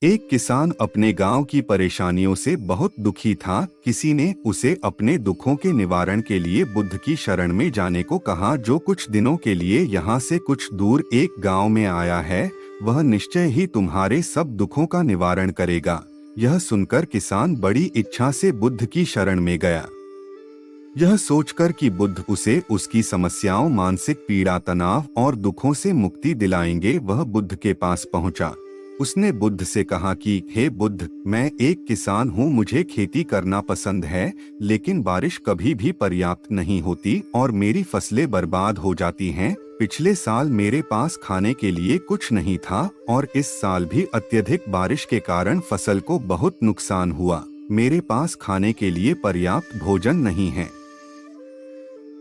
एक किसान अपने गांव की परेशानियों से बहुत दुखी था। किसी ने उसे अपने दुखों के निवारण के लिए बुद्ध की शरण में जाने को कहा, जो कुछ दिनों के लिए यहाँ से कुछ दूर एक गांव में आया है। वह निश्चय ही तुम्हारे सब दुखों का निवारण करेगा। यह सुनकर किसान बड़ी इच्छा से बुद्ध की शरण में गया। यह सोचकर कि बुद्ध उसे उसकी समस्याओं, मानसिक पीड़ा, तनाव और दुखों से मुक्ति दिलाएंगे, वह बुद्ध के पास पहुंचा। उसने बुद्ध से कहा कि हे बुद्ध, मैं एक किसान हूँ, मुझे खेती करना पसंद है, लेकिन बारिश कभी भी पर्याप्त नहीं होती और मेरी फसलें बर्बाद हो जाती हैं। पिछले साल मेरे पास खाने के लिए कुछ नहीं था और इस साल भी अत्यधिक बारिश के कारण फसल को बहुत नुकसान हुआ। मेरे पास खाने के लिए पर्याप्त भोजन नहीं है।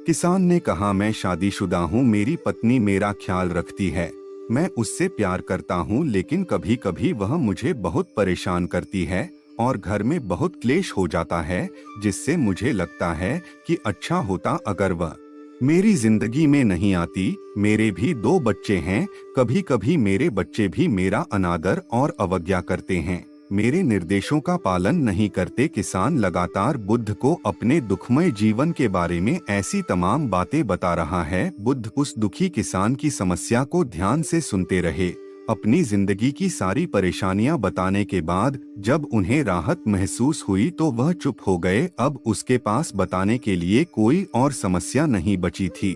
किसान ने कहा, मैं शादीशुदा हूँ, मेरी पत्नी मेरा ख्याल रखती है, मैं उससे प्यार करता हूँ, लेकिन कभी कभी वह मुझे बहुत परेशान करती है और घर में बहुत क्लेश हो जाता है, जिससे मुझे लगता है कि अच्छा होता अगर वह मेरी जिंदगी में नहीं आती। मेरे भी 2 बच्चे हैं, कभी कभी मेरे बच्चे भी मेरा अनादर और अवज्ञा करते हैं, मेरे निर्देशों का पालन नहीं करते। किसान लगातार बुद्ध को अपने दुखमय जीवन के बारे में ऐसी तमाम बातें बता रहा है। बुद्ध उस दुखी किसान की समस्या को ध्यान से सुनते रहे। अपनी जिंदगी की सारी परेशानियां बताने के बाद जब उन्हें राहत महसूस हुई तो वह चुप हो गए। अब उसके पास बताने के लिए कोई और समस्या नहीं बची थी।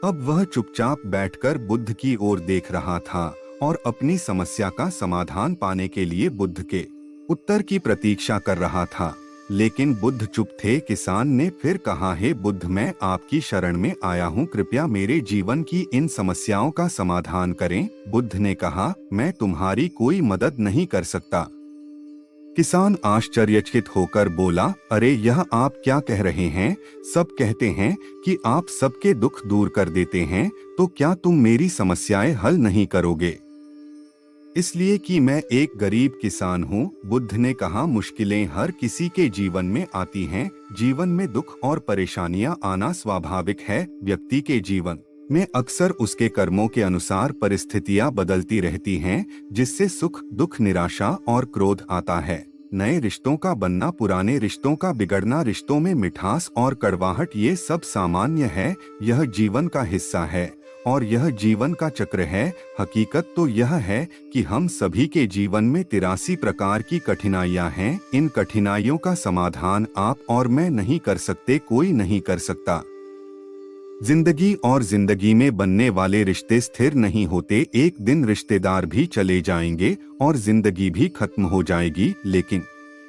अब वह चुपचाप बैठकर बुद्ध की ओर देख रहा था और अपनी समस्या का समाधान पाने के लिए बुद्ध के उत्तर की प्रतीक्षा कर रहा था। लेकिन बुद्ध चुप थे। किसान ने फिर कहा, हे बुद्ध, मैं आपकी शरण में आया हूँ, कृपया मेरे जीवन की इन समस्याओं का समाधान करें। बुद्ध ने कहा, मैं तुम्हारी कोई मदद नहीं कर सकता। किसान आश्चर्यचकित होकर बोला, अरे यह आप क्या कह रहे हैं? सब कहते हैं कि आप सबके दुख दूर कर देते हैं, तो क्या तुम मेरी समस्याएं हल नहीं करोगे? इसलिए कि मैं एक गरीब किसान हूँ, बुद्ध ने कहा। मुश्किलें हर किसी के जीवन में आती हैं। जीवन में दुख और परेशानियां आना स्वाभाविक है। व्यक्ति के जीवन में अक्सर उसके कर्मों के अनुसार परिस्थितियां बदलती रहती हैं, जिससे सुख, दुख, निराशा और क्रोध आता है। नए रिश्तों का बनना, पुराने रिश्तों का बिगड़ना, रिश्तों में मिठास और कड़वाहट, ये सब सामान्य है। यह जीवन का हिस्सा है और यह जीवन का चक्र है। हकीकत तो यह है कि हम सभी के जीवन में 83 प्रकार की कठिनाइयां हैं। इन कठिनाइयों का समाधान आप और मैं नहीं कर सकते, कोई नहीं कर सकता। जिंदगी और जिंदगी में बनने वाले रिश्ते स्थिर नहीं होते। एक दिन रिश्तेदार भी चले जाएंगे और जिंदगी भी खत्म हो जाएगी, लेकिन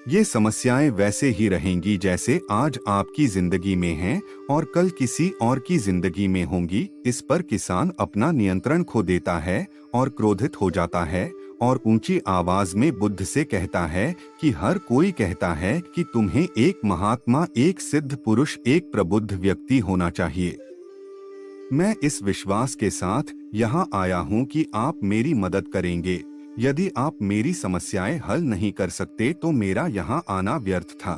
ये समस्याएं वैसे ही रहेंगी जैसे आज आपकी जिंदगी में हैं और कल किसी और की जिंदगी में होंगी। इस पर किसान अपना नियंत्रण खो देता है और क्रोधित हो जाता है और ऊंची आवाज में बुद्ध से कहता है कि हर कोई कहता है कि तुम्हें एक महात्मा, एक सिद्ध पुरुष, एक प्रबुद्ध व्यक्ति होना चाहिए। मैं इस विश्वास के साथ यहाँ आया हूँ कि आप मेरी मदद करेंगे। यदि आप मेरी समस्याएं हल नहीं कर सकते तो मेरा यहाँ आना व्यर्थ था।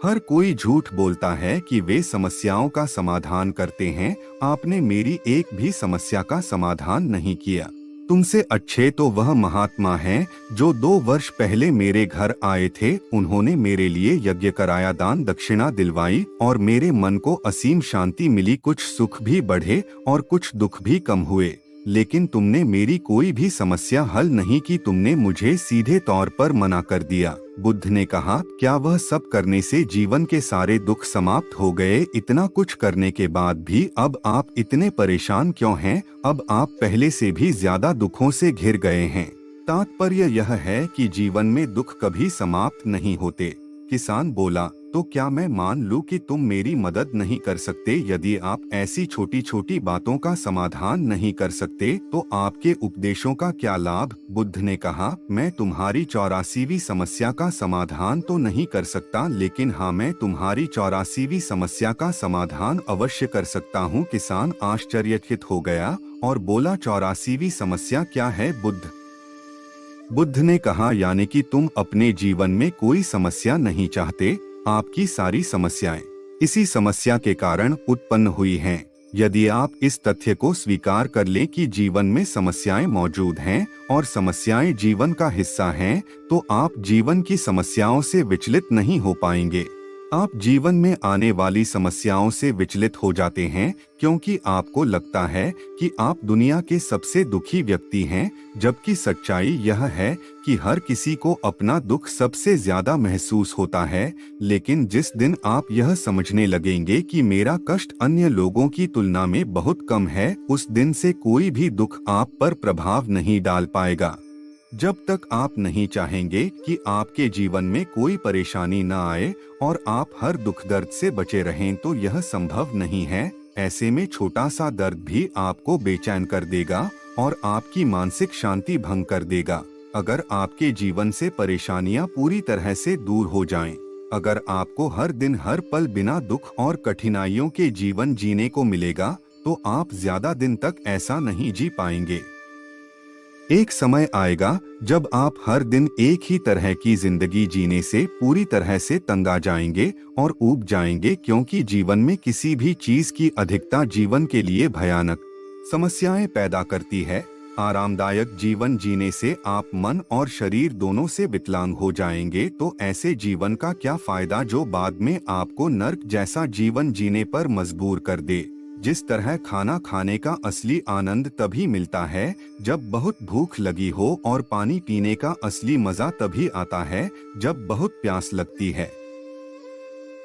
हर कोई झूठ बोलता है कि वे समस्याओं का समाधान करते हैं। आपने मेरी एक भी समस्या का समाधान नहीं किया। तुमसे अच्छे तो वह महात्मा हैं जो 2 वर्ष पहले मेरे घर आए थे। उन्होंने मेरे लिए यज्ञ कराया, दान दक्षिणा दिलवाई और मेरे मन को असीम शांति मिली। कुछ सुख भी बढ़े और कुछ दुख भी कम हुए, लेकिन तुमने मेरी कोई भी समस्या हल नहीं की। तुमने मुझे सीधे तौर पर मना कर दिया। बुद्ध ने कहा, क्या वह सब करने से जीवन के सारे दुख समाप्त हो गए? इतना कुछ करने के बाद भी अब आप इतने परेशान क्यों हैं? अब आप पहले से भी ज्यादा दुखों से घिर गए हैं। तात्पर्य यह है कि जीवन में दुख कभी समाप्त नहीं होते। किसान बोला, तो क्या मैं मान लूं कि तुम मेरी मदद नहीं कर सकते? यदि आप ऐसी छोटी छोटी बातों का समाधान नहीं कर सकते तो आपके उपदेशों का क्या लाभ? बुद्ध ने कहा, मैं तुम्हारी 84वीं समस्या का समाधान तो नहीं कर सकता, लेकिन हाँ, मैं तुम्हारी 84वीं समस्या का समाधान अवश्य कर सकता हूँ। किसान आश्चर्यचकित हो गया और बोला, 84वीं समस्या क्या है बुद्ध? बुद्ध ने कहा, यानी कि तुम अपने जीवन में कोई समस्या नहीं चाहते। आपकी सारी समस्याएं इसी समस्या के कारण उत्पन्न हुई हैं। यदि आप इस तथ्य को स्वीकार कर लें कि जीवन में समस्याएं मौजूद हैं और समस्याएं जीवन का हिस्सा हैं, तो आप जीवन की समस्याओं से विचलित नहीं हो पाएंगे। आप जीवन में आने वाली समस्याओं से विचलित हो जाते हैं क्योंकि आपको लगता है कि आप दुनिया के सबसे दुखी व्यक्ति हैं, जबकि सच्चाई यह है कि हर किसी को अपना दुख सबसे ज्यादा महसूस होता है। लेकिन जिस दिन आप यह समझने लगेंगे कि मेरा कष्ट अन्य लोगों की तुलना में बहुत कम है, उस दिन से कोई भी दुख आप पर प्रभाव नहीं डाल पाएगा। जब तक आप नहीं चाहेंगे कि आपके जीवन में कोई परेशानी न आए और आप हर दुख दर्द से बचे रहें, तो यह संभव नहीं है। ऐसे में छोटा सा दर्द भी आपको बेचैन कर देगा और आपकी मानसिक शांति भंग कर देगा। अगर आपके जीवन से परेशानियां पूरी तरह से दूर हो जाएं, अगर आपको हर दिन हर पल बिना दुख और कठिनाइयों के जीवन जीने को मिलेगा, तो आप ज्यादा दिन तक ऐसा नहीं जी पाएंगे। एक समय आएगा जब आप हर दिन एक ही तरह की जिंदगी जीने से पूरी तरह से तंग आ जाएंगे और ऊब जाएंगे, क्योंकि जीवन में किसी भी चीज की अधिकता जीवन के लिए भयानक समस्याएं पैदा करती है। आरामदायक जीवन जीने से आप मन और शरीर दोनों से विकलांग हो जाएंगे, तो ऐसे जीवन का क्या फायदा जो बाद में आपको नर्क जैसा जीवन जीने पर मजबूर कर दे। जिस तरह खाना खाने का असली आनंद तभी मिलता है जब बहुत भूख लगी हो, और पानी पीने का असली मजा तभी आता है जब बहुत प्यास लगती है।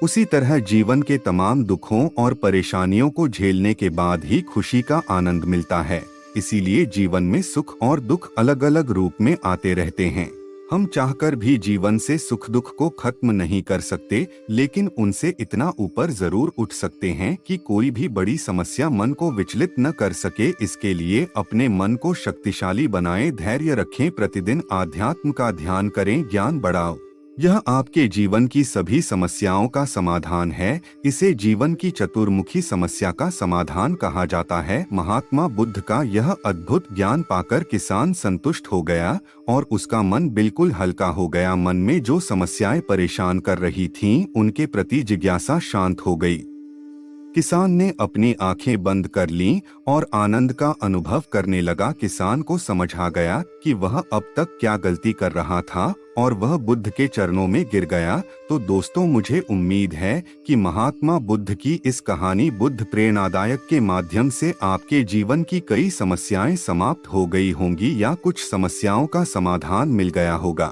उसी तरह जीवन के तमाम दुखों और परेशानियों को झेलने के बाद ही खुशी का आनंद मिलता है। इसीलिए जीवन में सुख और दुख अलग अलग रूप में आते रहते हैं। हम चाहकर भी जीवन से सुख दुख को खत्म नहीं कर सकते, लेकिन उनसे इतना ऊपर जरूर उठ सकते हैं कि कोई भी बड़ी समस्या मन को विचलित न कर सके। इसके लिए अपने मन को शक्तिशाली बनाएं, धैर्य रखें, प्रतिदिन आध्यात्म का ध्यान करें, ज्ञान बढ़ाओ। यह आपके जीवन की सभी समस्याओं का समाधान है। इसे जीवन की चतुर्मुखी समस्या का समाधान कहा जाता है। महात्मा बुद्ध का यह अद्भुत ज्ञान पाकर किसान संतुष्ट हो गया और उसका मन बिल्कुल हल्का हो गया। मन में जो समस्याएं परेशान कर रही थीं, उनके प्रति जिज्ञासा शांत हो गई। किसान ने अपनी आंखें बंद कर लीं और आनंद का अनुभव करने लगा। किसान को समझ आ गया कि वह अब तक क्या गलती कर रहा था और वह बुद्ध के चरणों में गिर गया। तो दोस्तों, मुझे उम्मीद है कि महात्मा बुद्ध की इस कहानी बुद्ध प्रेरणादायक के माध्यम से आपके जीवन की कई समस्याएं समाप्त हो गई होंगी या कुछ समस्याओं का समाधान मिल गया होगा।